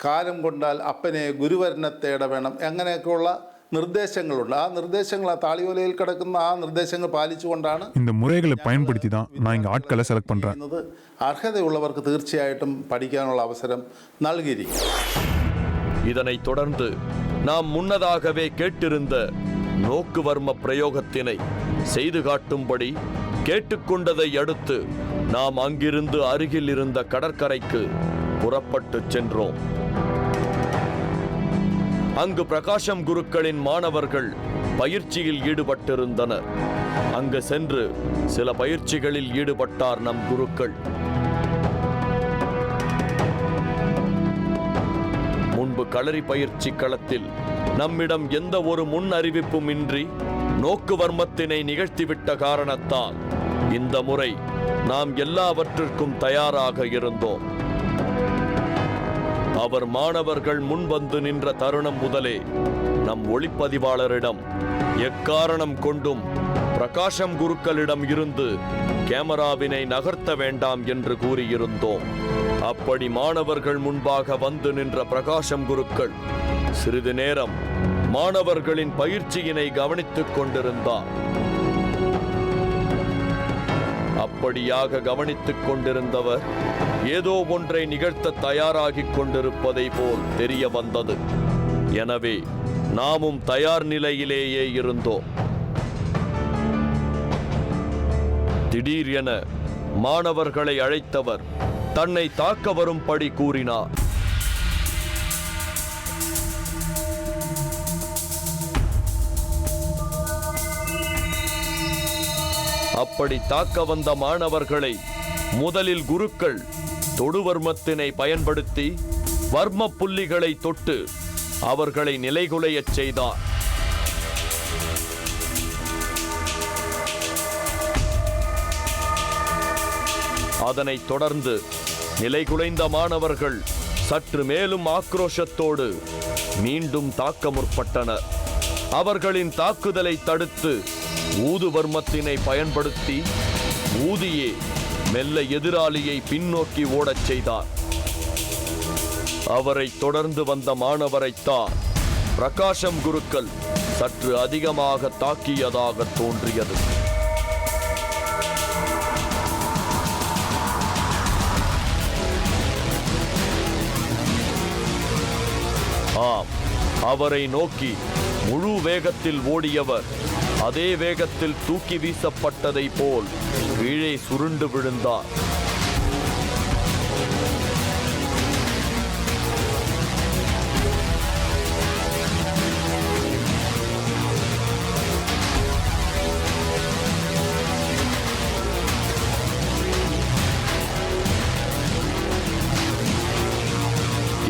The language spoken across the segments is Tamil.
കാലം കൊണ്ടാൽ അപ്പനെ ഗുരുവരനെ തേടവേണം, അങ്ങനെയൊക്കെയുള്ള നിർദ്ദേശങ്ങളുണ്ട്. ആ നിർദ്ദേശങ്ങൾ, ആ താളിയോലയിൽ കിടക്കുന്ന ആ നിർദ്ദേശങ്ങൾ പാലിച്ചുകൊണ്ടാണ് இந்த முறைகளை பயன்படுத்தி தான் நான் இங்கே ஆட்களை செலக்ட் பண்ணுறேன். അർഹതയുള്ളവർക്ക് തീർച്ചയായിട്ടും പഠിക്കാനുള്ള അവസരം നൽകിയിരിക്കും. இதனைத் தொடர்ந்து நாம் முன்னதாகவே கேட்டிருந்த நோக்குவர்ம பிரயோகத்தினை செய்து காட்டும்படி கேட்டுக்கொண்டதை அடுத்து நாம் அங்கிருந்து அருகில் இருந்த கடற்கரைக்கு புறப்பட்டு சென்றோம். அங்கு பிரகாசம் குருக்களின் மாணவர்கள் பயிற்சியில் ஈடுபட்டிருந்தனர். அங்கு சென்று சில பயிற்சிகளில் ஈடுபட்டார் நம் குருக்கள். முன்பு களரி பயிற்சி களத்தில் நம்மிடம் எந்த ஒரு முன் அறிவிப்பும் இன்றி நோக்குவர்மத்தினை நிகழ்த்திவிட்ட காரணத்தால் இந்த முறை நாம் எல்லாவற்றிற்கும் தயாராக இருந்தோம். அவர் மாணவர்கள் முன்வந்து நின்ற தருணம் முதலே நம் ஒளிப்பதிவாளரிடம் எக்காரணம் கொண்டும் பிரகாசம் குருக்களிடம் இருந்து கேமராவினை நகர்த்த வேண்டாம் என்று கூறியிருந்தோம். அப்படி மாணவர்கள் முன்பாக வந்து நின்ற பிரகாசம் குருக்கள் சிறிது நேரம் மாணவர்களின் பயிற்சியினை கவனித்துக் கொண்டிருந்தார். அப்படியாக கவனித்துக் கொண்டிருந்தவர் ஏதோ ஒன்றை நிகழ்த்த தயாராகிக் கொண்டிருப்பதை போல் தெரிய வந்தது. எனவே நாமும் தயார் நிலையிலேயே இருந்தோம். திடீரென மாணவர்களை அழைத்தவர் தன்னை தாக்க வரும்படி கூறினார். அப்படி தாக்க வந்த மாணவர்களை முதலில் குருக்கள் தொடுவர்மத்தினை பயன்படுத்தி வர்ம புள்ளிகளை தொட்டு அவர்களை நிலைகுலையச் செய்தார். அதனைத் தொடர்ந்து நிலைகுலைந்த மாணவர்கள் சற்று மேலும் ஆக்ரோஷத்தோடு மீண்டும் தாக்க முற்பட்டனர். அவர்களின் தாக்குதலை தடுத்து ஊதுவர்மத்தினை பயன்படுத்தி ஊதியே மெல்ல எதிராளியை பின்னோக்கி ஓடச் செய்தார். அவரை தொடர்ந்து வந்த மாணவரைத்தான் பிரகாசம் குருக்கள் சற்று அதிகமாக தாக்கியதாக தோன்றியது. ஆம், அவரை நோக்கி முழு வேகத்தில் ஓடியவர் அதே வேகத்தில் தூக்கி வீசப்பட்டதை போல் கீழே சுருண்டு விழுந்தார்.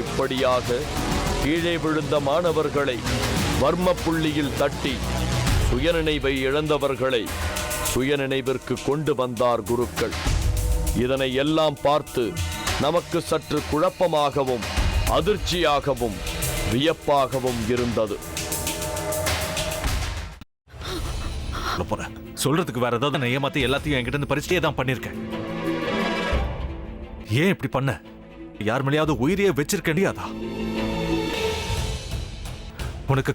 இப்படியாக கீழே விழுந்த மாணவர்களை வர்ம புள்ளியில் தட்டி சுயநினைவை இழந்தவர்களை சுயநினைவிற்கு கொண்டு வந்தார் குருக்கள். இதனை எல்லாம் பார்த்து நமக்கு சற்று குழப்பமாகவும் அதிர்ச்சியாகவும் வியப்பாகவும் இருந்தது. சொல்றதுக்கு வேற ஏதாவது நான் ஏமாத்தி எல்லாத்தையும் என்கிட்ட இருந்து பறிச்சே தான் பண்ணிருக்கேன். ஏன் இப்படி பண்ண? யார் மேலேயாவது உயிரியே வச்சிருக்கேண்டியாதா? உனக்கு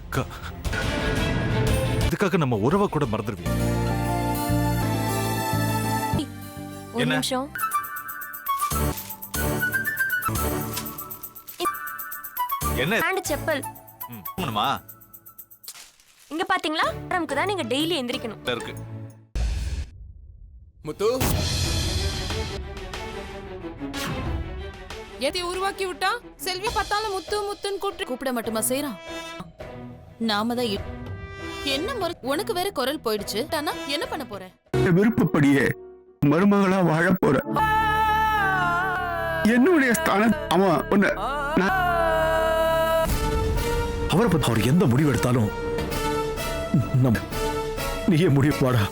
இதுக்காக நம்ம உறவை கூட மறந்துடுவீங்க. ஒரு நிமிஷம். என்ன செப்பல் இங்க பாத்தீங்களா? நமக்கு தான் நீங்க டெய்லி எந்திரிக்கணும். இருக்கு முத்து எதை உருவாக்கி விட்டா? செல்வி பார்த்தாலும் முத்து முத்துன்னு கூப்பிட மட்டுமா செய்யறான்? நாம தான் என்ன உனக்கு வேற குரல் போயிடுச்சு. தானா என்ன பண்ண போற? விருப்பப்படியே மருமகளா வாழ போற. என்னுடைய ஸ்தானம் அவன் அவரை பத்தி அவர் எந்த முடிவு எடுத்தாலும் நீயே முடிவு பாடா.